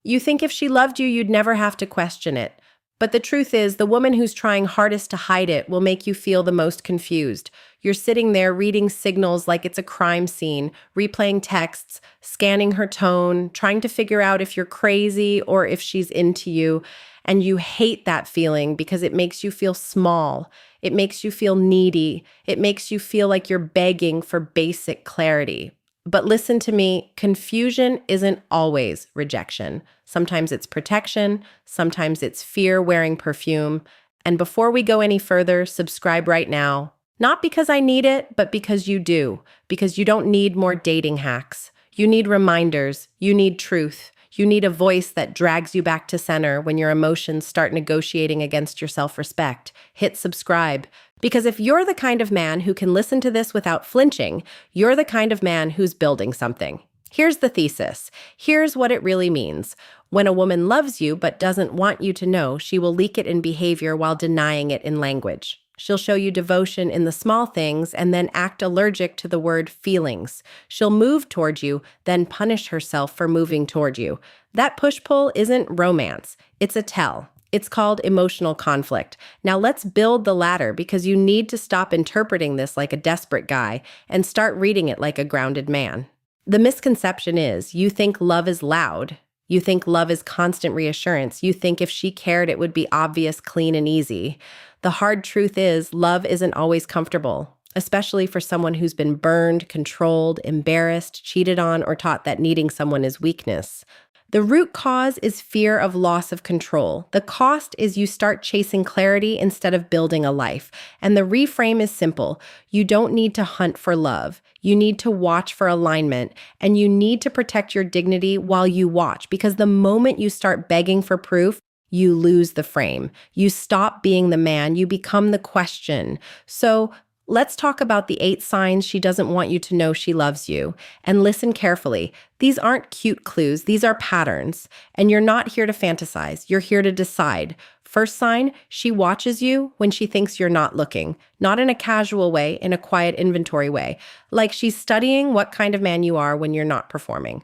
You think if she loved you, you'd never have to question it. But the truth is, the woman who's trying hardest to hide it will make you feel the most confused. You're sitting there reading signals like it's a crime scene, replaying texts, scanning her tone, trying to figure out if you're crazy or if she's into you. And you hate that feeling because it makes you feel small. It makes you feel needy. It makes you feel like you're begging for basic clarity. But listen to me, confusion isn't always rejection. Sometimes it's protection, sometimes it's fear wearing perfume. And before we go any further, subscribe right now. Not because I need it, but because you do. Because you don't need more dating hacks. You need reminders. You need truth. You need a voice that drags you back to center when your emotions start negotiating against your self-respect. Hit subscribe. Because if you're the kind of man who can listen to this without flinching, you're the kind of man who's building something. Here's the thesis. Here's what it really means. When a woman loves you but doesn't want you to know, she will leak it in behavior while denying it in language. She'll show you devotion in the small things and then act allergic to the word feelings. She'll move toward you, then punish herself for moving toward you. That push-pull isn't romance. It's a tell. It's called emotional conflict. Now let's build the ladder because you need to stop interpreting this like a desperate guy and start reading it like a grounded man. The misconception is you think love is loud. You think love is constant reassurance. You think if she cared, it would be obvious, clean, and easy. The hard truth is love isn't always comfortable, especially for someone who's been burned, controlled, embarrassed, cheated on, or taught that needing someone is weakness. The root cause is fear of loss of control. The cost is you start chasing clarity instead of building a life. And the reframe is simple. You don't need to hunt for love. You need to watch for alignment, and you need to protect your dignity while you watch, because the moment you start begging for proof, you lose the frame. You stop being the man, you become the question. So let's talk about the 8 signs she doesn't want you to know she loves you. And listen carefully. These aren't cute clues, these are patterns. And you're not here to fantasize, you're here to decide. First sign, she watches you when she thinks you're not looking. Not in a casual way, in a quiet inventory way. Like she's studying what kind of man you are when you're not performing.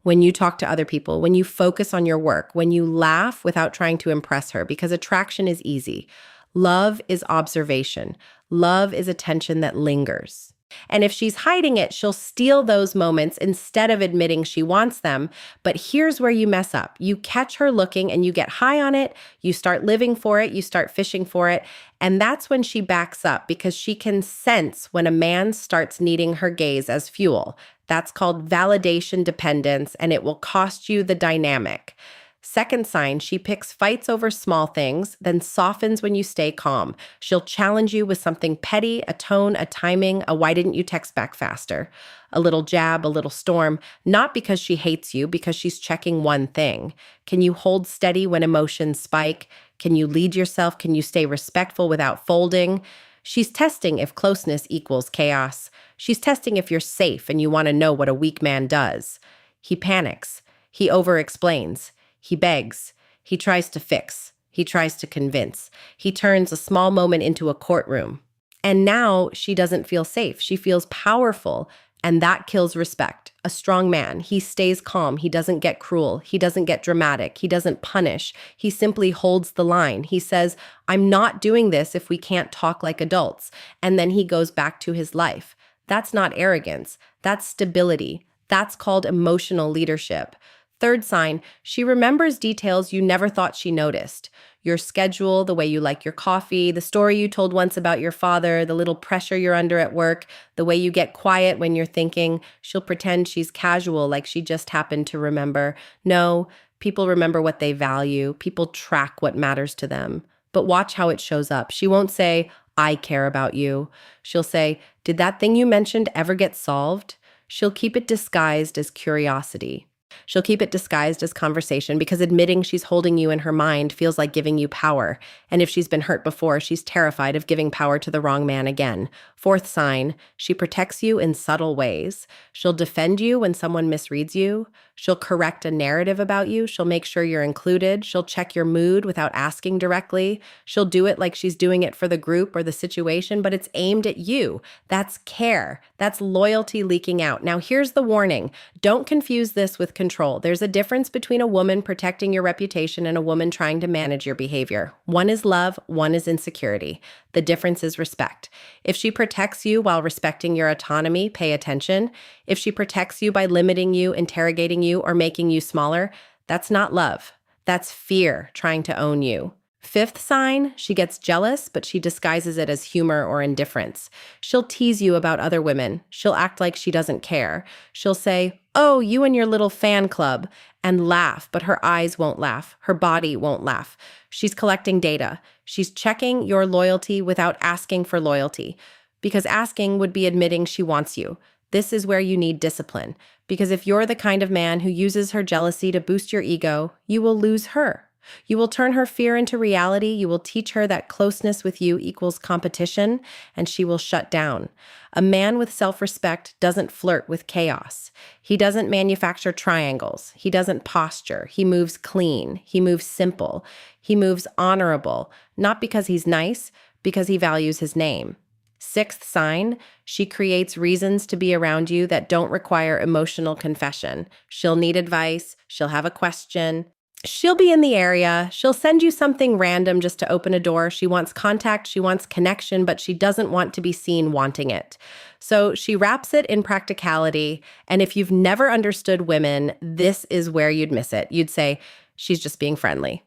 When you talk to other people, when you focus on your work, when you laugh without trying to impress her, because attraction is easy. Love is observation. Love is attention that lingers. And if she's hiding it, she'll steal those moments instead of admitting she wants them. But here's where you mess up. You catch her looking and you get high on it. You start living for it. You start fishing for it. And that's when she backs up because she can sense when a man starts needing her gaze as fuel. That's called validation dependence, and it will cost you the dynamic. Second sign, she picks fights over small things, then softens when you stay calm. She'll challenge you with something petty, a tone, a timing, a why didn't you text back faster? A little jab, a little storm, not because she hates you, because she's checking one thing. Can you hold steady when emotions spike? Can you lead yourself? Can you stay respectful without folding? She's testing if closeness equals chaos. She's testing if you're safe and you want to know what a weak man does. He panics. He over-explains. He begs. He tries to fix. He tries to convince. He turns a small moment into a courtroom. And now she doesn't feel safe. She feels powerful, and that kills respect. A strong man, he stays calm. He doesn't get cruel. He doesn't get dramatic. He doesn't punish. He simply holds the line. He says, I'm not doing this if we can't talk like adults. And then he goes back to his life. That's not arrogance. That's stability. That's called emotional leadership. Third sign, she remembers details you never thought she noticed. Your schedule, the way you like your coffee, the story you told once about your father, the little pressure you're under at work, the way you get quiet when you're thinking. She'll pretend she's casual, like she just happened to remember. No, people remember what they value. People track what matters to them. But watch how it shows up. She won't say, I care about you. She'll say, did that thing you mentioned ever get solved? She'll keep it disguised as curiosity. She'll keep it disguised as conversation because admitting she's holding you in her mind feels like giving you power. And if she's been hurt before, she's terrified of giving power to the wrong man again. Fourth sign, she protects you in subtle ways. She'll defend you when someone misreads you. She'll correct a narrative about you. She'll make sure you're included. She'll check your mood without asking directly. She'll do it like she's doing it for the group or the situation, but it's aimed at you. That's care. That's loyalty leaking out. Now, here's the warning. Don't confuse this with control. There's a difference between a woman protecting your reputation and a woman trying to manage your behavior. One is love, one is insecurity. The difference is respect. If she protects you while respecting your autonomy, pay attention. If she protects you by limiting you, interrogating you, or making you smaller, that's not love. That's fear trying to own you. Fifth sign, she gets jealous, but she disguises it as humor or indifference. She'll tease you about other women. She'll act like she doesn't care. She'll say, "Oh, you and your little fan club," and laugh, but her eyes won't laugh. Her body won't laugh. She's collecting data. She's checking your loyalty without asking for loyalty, because asking would be admitting she wants you. This is where you need discipline, because if you're the kind of man who uses her jealousy to boost your ego, you will lose her. You will turn her fear into reality. You will teach her that closeness with you equals competition, and she will shut down. A man with self-respect doesn't flirt with chaos. He doesn't manufacture triangles. He doesn't posture. He moves clean. He moves simple. He moves honorable, not because he's nice, because he values his name. Sixth sign, she creates reasons to be around you that don't require emotional confession. She'll need advice. She'll have a question. She'll be in the area. She'll send you something random just to open a door. She wants contact. She wants connection, but she doesn't want to be seen wanting it. So she wraps it in practicality. And if you've never understood women, this is where you'd miss it. You'd say, she's just being friendly.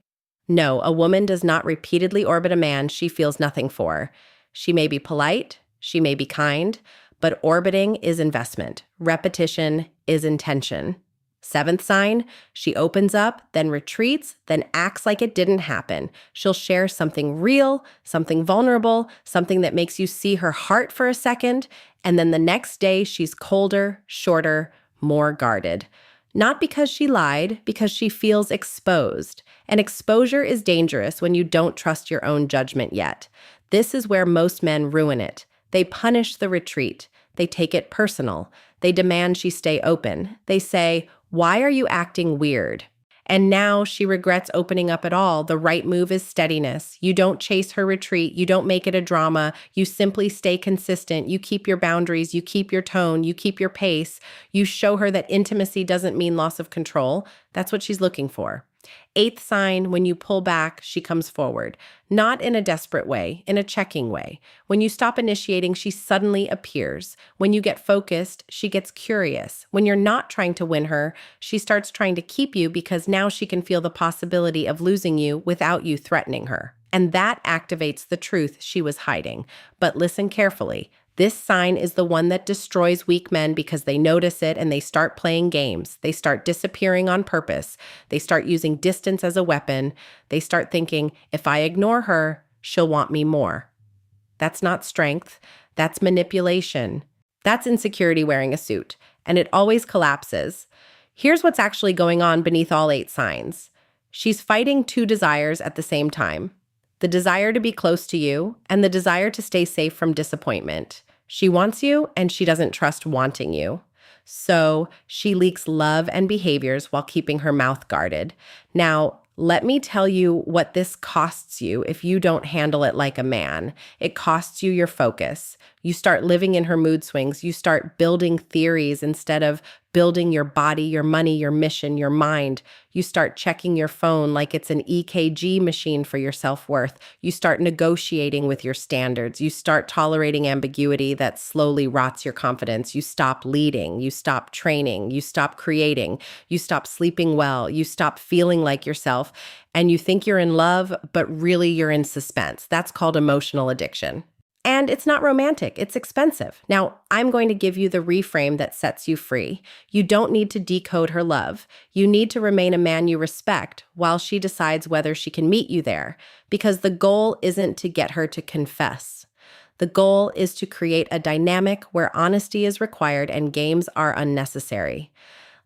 No, a woman does not repeatedly orbit a man she feels nothing for. She may be polite. She may be kind, but orbiting is investment. Repetition is intention. Seventh sign, she opens up, then retreats, then acts like it didn't happen. She'll share something real, something vulnerable, something that makes you see her heart for a second, and then the next day she's colder, shorter, more guarded. Not because she lied, because she feels exposed. And exposure is dangerous when you don't trust your own judgment yet. This is where most men ruin it. They punish the retreat. They take it personal. They demand she stay open. They say, "Why are you acting weird?" And now she regrets opening up at all. The right move is steadiness. You don't chase her retreat. You don't make it a drama. You simply stay consistent. You keep your boundaries. You keep your tone. You keep your pace. You show her that intimacy doesn't mean loss of control. That's what she's looking for. Eighth sign, when you pull back, she comes forward. Not in a desperate way, in a checking way. When you stop initiating, she suddenly appears. When you get focused, she gets curious. When you're not trying to win her, she starts trying to keep you because now she can feel the possibility of losing you without you threatening her. And that activates the truth she was hiding. But listen carefully. This sign is the one that destroys weak men because they notice it and they start playing games. They start disappearing on purpose. They start using distance as a weapon. They start thinking, if I ignore her, she'll want me more. That's not strength. That's manipulation. That's insecurity wearing a suit. And it always collapses. Here's what's actually going on beneath all 8 signs. She's fighting 2 desires at the same time. The desire to be close to you and the desire to stay safe from disappointment. She wants you and she doesn't trust wanting you. So she leaks love and behaviors while keeping her mouth guarded. Now, let me tell you what this costs you if you don't handle it like a man. It costs you your focus. You start living in her mood swings. You start building theories instead of building your body, your money, your mission, your mind. You start checking your phone like it's an EKG machine for your self-worth. You start negotiating with your standards. You start tolerating ambiguity that slowly rots your confidence. You stop leading. You stop training. You stop creating. You stop sleeping well. You stop feeling like yourself. And you think you're in love, but really you're in suspense. That's called emotional addiction. And it's not romantic, it's expensive. Now, I'm going to give you the reframe that sets you free. You don't need to decode her love. You need to remain a man you respect while she decides whether she can meet you there. Because the goal isn't to get her to confess. The goal is to create a dynamic where honesty is required and games are unnecessary.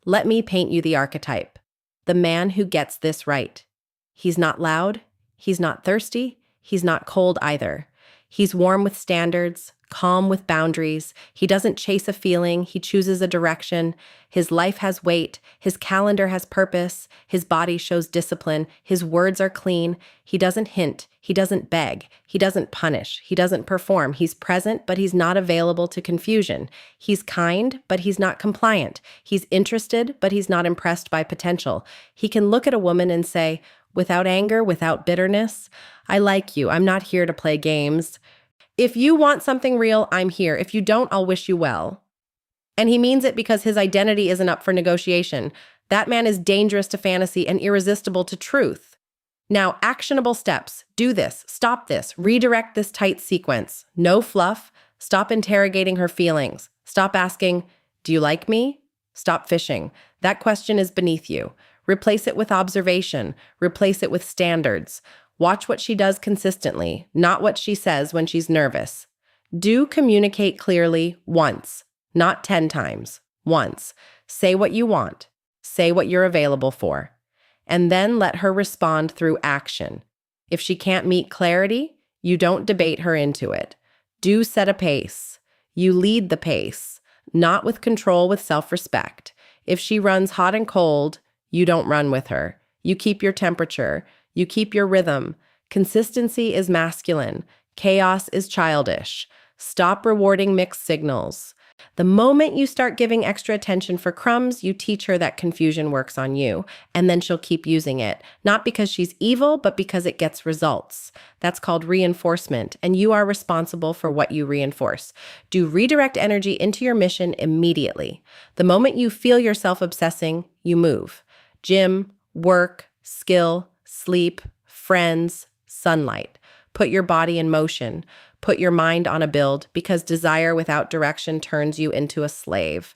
Let me paint you the archetype. The man who gets this right. He's not loud. He's not thirsty. He's not cold either. He's warm with standards, calm with boundaries. He doesn't chase a feeling, he chooses a direction. His life has weight, his calendar has purpose, his body shows discipline, his words are clean. He doesn't hint, he doesn't beg, he doesn't punish, he doesn't perform. He's present, but he's not available to confusion. He's kind, but he's not compliant. He's interested, but he's not impressed by potential. He can look at a woman and say, without anger, without bitterness, I like you. I'm not here to play games. If you want something real, I'm here. If you don't, I'll wish you well. And he means it because his identity isn't up for negotiation. That man is dangerous to fantasy and irresistible to truth. Now, actionable steps. Do this. Stop this. Redirect this tight sequence. No fluff. Stop interrogating her feelings. Stop asking, do you like me? Stop fishing. That question is beneath you. Replace it with observation. Replace it with standards. Watch what she does consistently, not what she says when she's nervous. Do communicate clearly once, not 10 times. Once. Say what you want. Say what you're available for. And then let her respond through action. If she can't meet clarity, you don't debate her into it. Do set a pace. You lead the pace, not with control, with self-respect. If she runs hot and cold, you don't run with her. You keep your temperature. You keep your rhythm. Consistency is masculine. Chaos is childish. Stop rewarding mixed signals. The moment you start giving extra attention for crumbs, you teach her that confusion works on you, and then she'll keep using it, not because she's evil, but because it gets results. That's called reinforcement, and you are responsible for what you reinforce. Do redirect energy into your mission immediately. The moment you feel yourself obsessing, you move. Gym, work, skill, sleep, friends, sunlight. Put your body in motion. Put your mind on a build, because desire without direction turns you into a slave.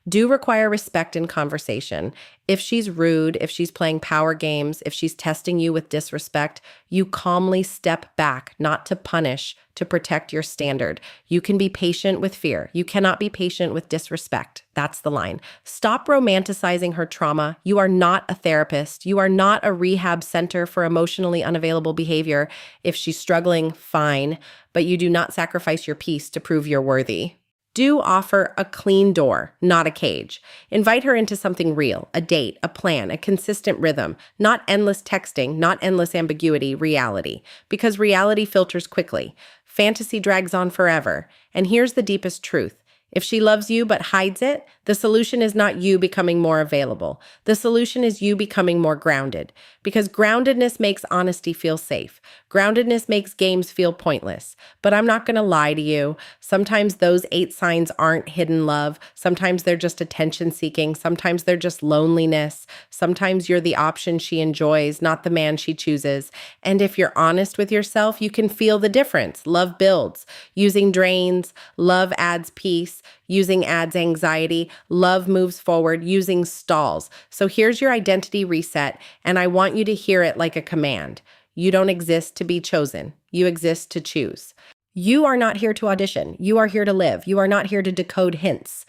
Do require respect in conversation. If she's rude, if she's playing power games, if she's testing you with disrespect, you calmly step back, not to punish, to protect your standard. You can be patient with fear. You cannot be patient with disrespect. That's the line. Stop romanticizing her trauma. You are not a therapist. You are not a rehab center for emotionally unavailable behavior. If she's struggling, fine, but you do not sacrifice your peace to prove you're worthy. Do offer a clean door, not a cage. Invite her into something real, a date, a plan, a consistent rhythm, not endless texting, not endless ambiguity, reality. Because reality filters quickly. Fantasy drags on forever. And here's the deepest truth. If she loves you but hides it, the solution is not you becoming more available. The solution is you becoming more grounded. Because groundedness makes honesty feel safe. Groundedness makes games feel pointless. But I'm not going to lie to you. Sometimes those 8 signs aren't hidden love. Sometimes they're just attention seeking. Sometimes they're just loneliness. Sometimes you're the option she enjoys, not the man she chooses. And if you're honest with yourself, you can feel the difference. Love builds. Using drains. Love adds peace. Using adds anxiety. Love moves forward. Using stalls. So here's your identity reset, and I want you to hear it like a command. You don't exist to be chosen. You exist to choose. You are not here to audition. You are here to live. You are not here to decode hints.